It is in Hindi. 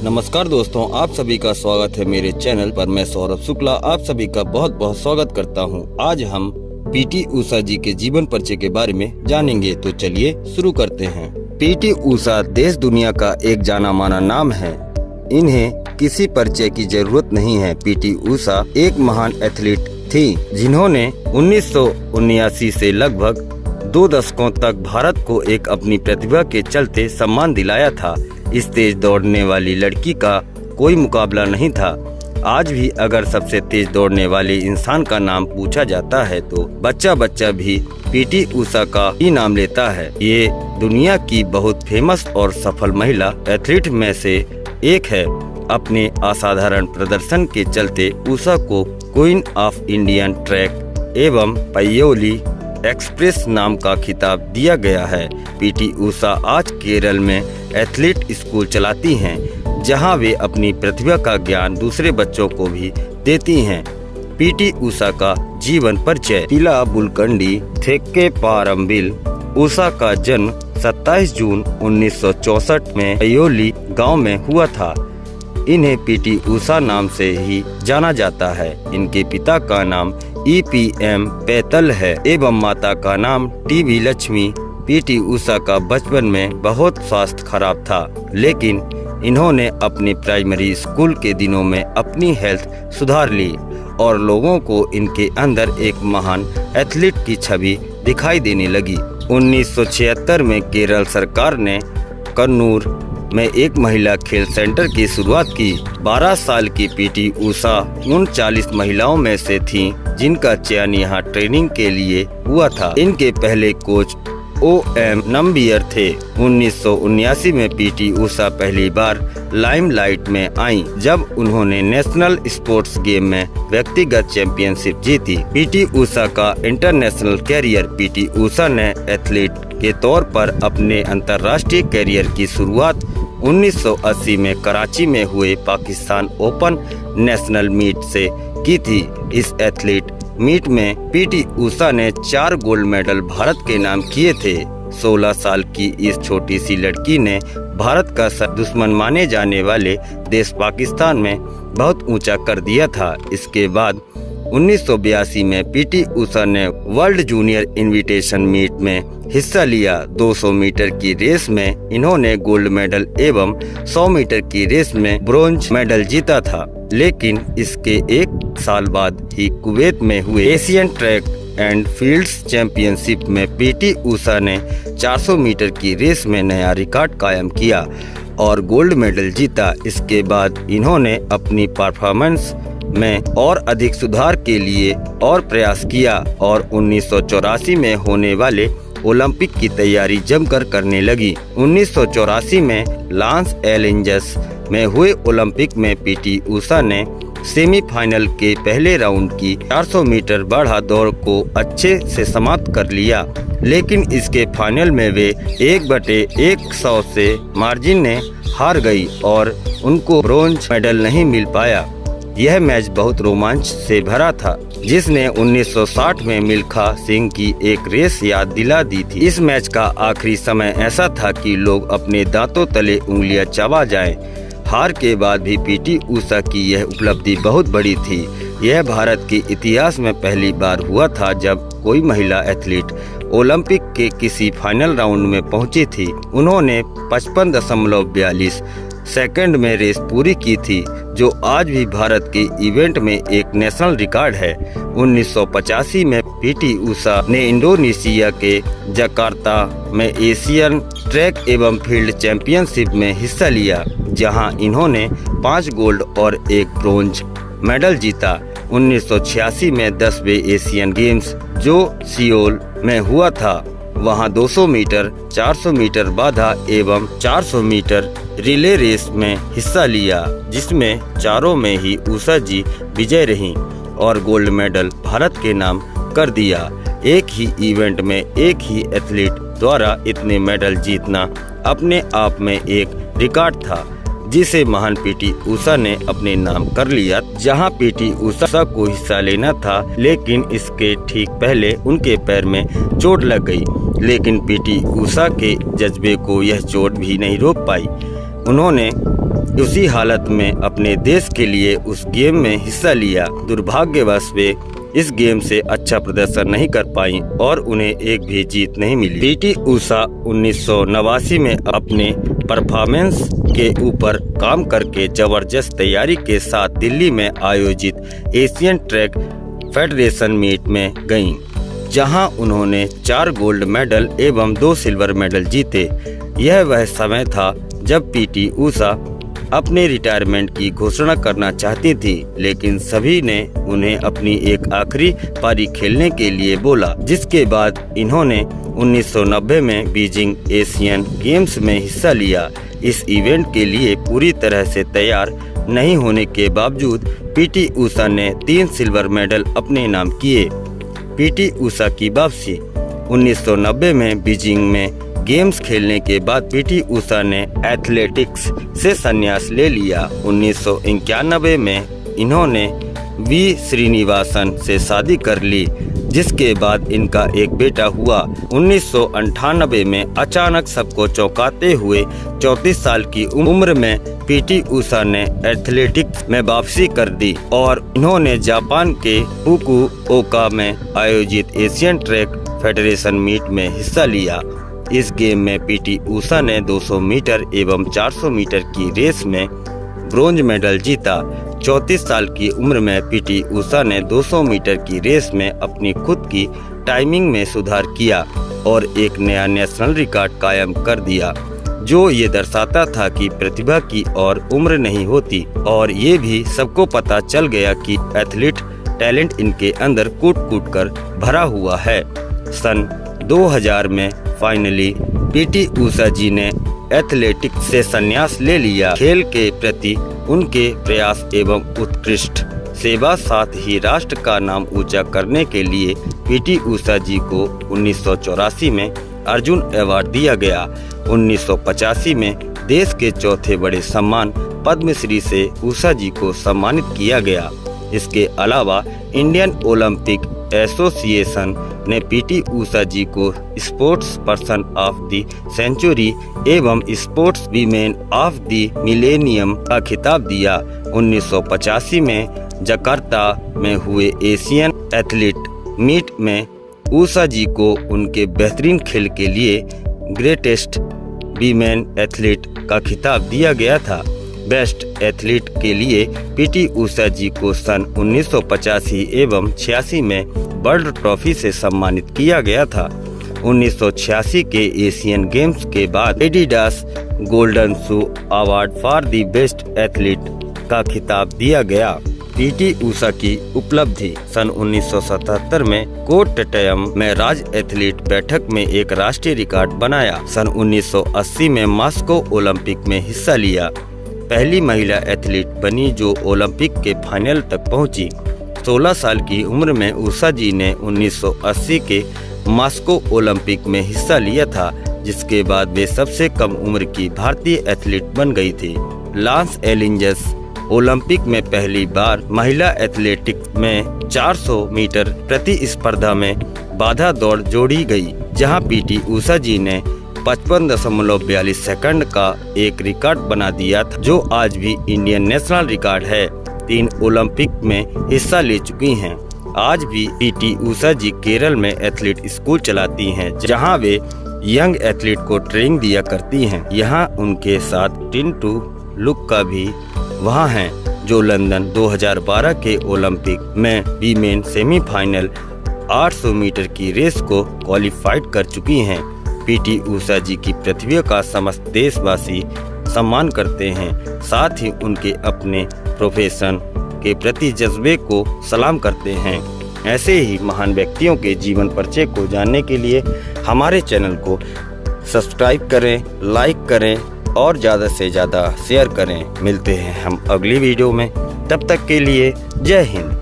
नमस्कार दोस्तों, आप सभी का स्वागत है मेरे चैनल पर। मैं सौरभ शुक्ला आप सभी का बहुत बहुत स्वागत करता हूं। आज हम पीटी उषा जी के जीवन परिचय के बारे में जानेंगे, तो चलिए शुरू करते हैं। पीटी उषा देश दुनिया का एक जाना माना नाम है। इन्हें किसी परिचय की जरूरत नहीं है। पीटी उषा एक महान एथलीट थी जिन्होंने 1979 से लगभग 2 दशकों तक भारत को एक अपनी प्रतिभा के चलते सम्मान दिलाया था। इस तेज दौड़ने वाली लड़की का कोई मुकाबला नहीं था। आज भी अगर सबसे तेज दौड़ने वाले इंसान का नाम पूछा जाता है तो बच्चा भी पीटी उषा का ही नाम लेता है। ये दुनिया की बहुत फेमस और सफल महिला एथलीट में से एक है। अपने असाधारण प्रदर्शन के चलते उषा को क्वीन ऑफ इंडियन ट्रैक एवं पायोली एक्सप्रेस नाम का खिताब दिया गया है। पीटी उषा आज केरल में एथलीट स्कूल चलाती हैं, जहां वे अपनी प्रतिभा का ज्ञान दूसरे बच्चों को भी देती हैं। पीटी उषा का जीवन परिचय। तिला बुलकंडी थेक्केपारंबिल। उषा का जन्म 27 जून 1964 में पायोली गांव में हुआ था। इन्हें पीटी उषा नाम से ही जाना जाता है। इनके पिता का नाम EPM पैतल है एवं माता का नाम टीवी लक्ष्मी। पीटी उषा का बचपन में बहुत स्वास्थ्य खराब था, लेकिन इन्होंने अपने प्राइमरी स्कूल के दिनों में अपनी हेल्थ सुधार ली और लोगों को इनके अंदर एक महान एथलीट की छवि दिखाई देने लगी। 1976 में केरल सरकार ने कन्नूर में एक महिला खेल सेंटर की शुरुआत की। 12 साल की पीटी उषा उन 40 महिलाओं में से थीं जिनका चयन यहाँ ट्रेनिंग के लिए हुआ था। इनके पहले कोच OM नंबियर थे। 1979 में पीटी उषा पहली बार लाइमलाइट में आईं, जब उन्होंने नेशनल स्पोर्ट्स गेम में व्यक्तिगत चैंपियनशिप जीती। पीटी उषा का इंटरनेशनल कैरियर। पीटी उषा ने एथलीट के तौर पर अपने अंतर्राष्ट्रीय कैरियर की शुरुआत 1980 में कराची में हुए पाकिस्तान ओपन नेशनल मीट से की थी। इस एथलीट मीट में पीटी उषा ने 4 गोल्ड मेडल भारत के नाम किए थे। 16 साल की इस छोटी सी लड़की ने भारत का दुश्मन माने जाने वाले देश पाकिस्तान में बहुत ऊंचा कर दिया था। इसके बाद 1982 में पीटी उषा ने वर्ल्ड जूनियर इनविटेशन मीट में हिस्सा लिया। 200 मीटर की रेस में इन्होंने गोल्ड मेडल एवं 100 मीटर की रेस में ब्रोंज मेडल जीता था, लेकिन इसके 1 साल बाद ही कुवैत में हुए Asian track and fields championship में पीटी उषा ने 400 मीटर की रेस में नया रिकॉर्ड कायम किया और गोल्ड मेडल जीता। इसके बाद इन्होंने अपनी परफॉर्मेंस में और अधिक सुधार के लिए और प्रयास किया और 1984 में होने वाले ओलंपिक की तैयारी जमकर करने लगी। 1984 में लॉस एंजेलिस में हुए ओलंपिक में पीटी उषा ने सेमीफाइनल के पहले राउंड की 400 मीटर बढ़ा दौड़ को अच्छे से समाप्त कर लिया, लेकिन इसके फाइनल में वे 1/100 से मार्जिन ने हार गई और उनको ब्रोंज मेडल नहीं मिल पाया। यह मैच बहुत रोमांच से भरा था, जिसने 1960 में मिल्खा सिंह की एक रेस याद दिला दी थी। इस मैच का आखिरी समय ऐसा था कि लोग अपने दांतों तले उंगलियां चबा जाएं। हार के बाद भी पीटी उषा की यह उपलब्धि बहुत बड़ी थी। यह भारत के इतिहास में पहली बार हुआ था जब कोई महिला एथलीट ओलंपिक के किसी फाइनल राउंड में पहुंची थी। उन्होंने 55.42 सेकंड में रेस पूरी की थी, जो आज भी भारत के इवेंट में एक नेशनल रिकॉर्ड है। 1985 में पीटी उषा ने इंडोनेशिया के जकार्ता में एशियन ट्रैक एवं फील्ड चैंपियनशिप में हिस्सा लिया, जहां इन्होंने 5 गोल्ड और 1 ब्रोंज मेडल जीता। 1986 में 10वें एशियन गेम्स जो सियोल में हुआ था, वहां 200 मीटर, 400 मीटर बाधा एवं 400 मीटर रिले रेस में हिस्सा लिया, जिसमें चारों में ही उषा जी विजय रहीं और गोल्ड मेडल भारत के नाम कर दिया। एक ही इवेंट में एक ही एथलीट द्वारा इतने मेडल जीतना अपने आप में एक रिकॉर्ड था, जिसे महान पीटी उषा ने अपने नाम कर लिया। जहां पीटी उषा को हिस्सा लेना था, लेकिन इसके ठीक पहले उनके पैर में चोट लग गई, लेकिन पीटी उषा के जज्बे को यह चोट भी नहीं रोक पाई। उन्होंने उसी हालत में अपने देश के लिए उस गेम में हिस्सा लिया। दुर्भाग्यवश वे इस गेम से अच्छा प्रदर्शन नहीं कर पाई और उन्हें एक भी जीत नहीं मिली। पीटी उषा 1989 में अपने परफॉर्मेंस के ऊपर काम करके जबरदस्त तैयारी के साथ दिल्ली में आयोजित एशियन ट्रैक फेडरेशन मीट में गईं, जहां उन्होंने 4 गोल्ड मेडल एवं 2 सिल्वर मेडल जीते। यह वह समय था जब पीटी उषा अपने रिटायरमेंट की घोषणा करना चाहती थी, लेकिन सभी ने उन्हें अपनी एक आखिरी पारी खेलने के लिए बोला, जिसके बाद इन्होंने 1990 में बीजिंग एशियन गेम्स में हिस्सा लिया। इस इवेंट के लिए पूरी तरह से तैयार नहीं होने के बावजूद पीटी उषा ने 3 सिल्वर मेडल अपने नाम किए। पीटी उषा की वापसी 1990 में बीजिंग में गेम्स खेलने के बाद पीटी उषा ने एथलेटिक्स से संन्यास ले लिया। 1991 में इन्होंने वी श्रीनिवासन से शादी कर ली, जिसके बाद इनका एक बेटा हुआ। 1998 में अचानक सबको चौंकाते हुए 34 साल की उम्र में पीटी उषा ने एथलेटिक्स में वापसी कर दी और इन्होंने जापान के फुकुओका में आयोजित एशियन ट्रैक फेडरेशन मीट में हिस्सा लिया। इस गेम में पीटी उषा ने 200 मीटर एवं 400 मीटर की रेस में ब्रोंज मेडल जीता। 34 साल की उम्र में पीटी उषा ने 200 मीटर की रेस में अपनी खुद की टाइमिंग में सुधार किया और एक नया नेशनल रिकॉर्ड कायम कर दिया, जो ये दर्शाता था कि प्रतिभा की और उम्र नहीं होती। और ये भी सबको पता चल गया कि एथलीट टैलेंट इनके अंदर कूट कर भरा हुआ है। सन 2000 में फाइनली पीटी उषा जी ने एथलेटिक्स से संन्यास ले लिया। खेल के प्रति उनके प्रयास एवं उत्कृष्ट सेवा, साथ ही राष्ट्र का नाम ऊंचा करने के लिए पीटी उषा जी को 1984 में अर्जुन अवार्ड दिया गया। 1985 में देश के चौथे बड़े सम्मान पद्मश्री से उषा जी को सम्मानित किया गया। इसके अलावा इंडियन ओलंपिक एसोसिएशन ने पीटी उषा जी को sports person of the century एवं sports women of the millennium का खिताब दिया। 1985 में जकार्ता में हुए एशियन एथलीट मीट में उषा जी को उनके बेहतरीन खेल के लिए ग्रेटेस्ट वीमेन एथलीट का खिताब दिया गया था। बेस्ट एथलीट के लिए पीटी उषा जी को सन 1985 एवं 86 में वर्ल्ड ट्रॉफी से सम्मानित किया गया था। 1986 के एशियन गेम्स के बाद Adidas golden shoe award for the best athlete का खिताब दिया गया। पीटी उषा की उपलब्धि सन 1977 में कोट्टयम में राज्य एथलीट बैठक में एक राष्ट्रीय रिकॉर्ड बनाया। सन 1980 में मॉस्को ओलंपिक में हिस्सा लिया। पहली महिला एथलीट बनी जो ओलंपिक के फाइनल तक पहुंची। 16 साल की उम्र में उषा जी ने 1980 के मॉस्को ओलंपिक में हिस्सा लिया था, जिसके बाद वे सबसे कम उम्र की भारतीय एथलीट बन गई थी। लॉस एंजिल्स ओलंपिक में पहली बार महिला एथलेटिक्स में 400 मीटर प्रतिस्पर्धा में बाधा दौड़ जोड़ी गई, जहां पीटी उषा जी ने 55.42 सेकंड का एक रिकॉर्ड बना दिया था, जो आज भी इंडियन नेशनल रिकॉर्ड है। 3 ओलंपिक में हिस्सा ले चुकी हैं। आज भी पीटी उषा जी केरल में एथलीट स्कूल चलाती हैं, जहां वे यंग एथलीट को ट्रेनिंग दिया करती हैं। यहां उनके साथ टिंटू लुक्का भी वहां हैं, जो लंदन 2012 के ओलंपिक में वीमेन सेमीफाइनल 800 मीटर की रेस को क्वालिफाइड कर चुकी हैं। पीटी उषा जी की प्रतिभा का समस्त देशवासी सम्मान करते हैं, साथ ही उनके अपने प्रोफेशन के प्रति जज्बे को सलाम करते हैं। ऐसे ही महान व्यक्तियों के जीवन परिचय को जानने के लिए हमारे चैनल को सब्सक्राइब करें, लाइक करें और ज़्यादा से ज़्यादा शेयर करें। मिलते हैं हम अगली वीडियो में, तब तक के लिए जय हिंद।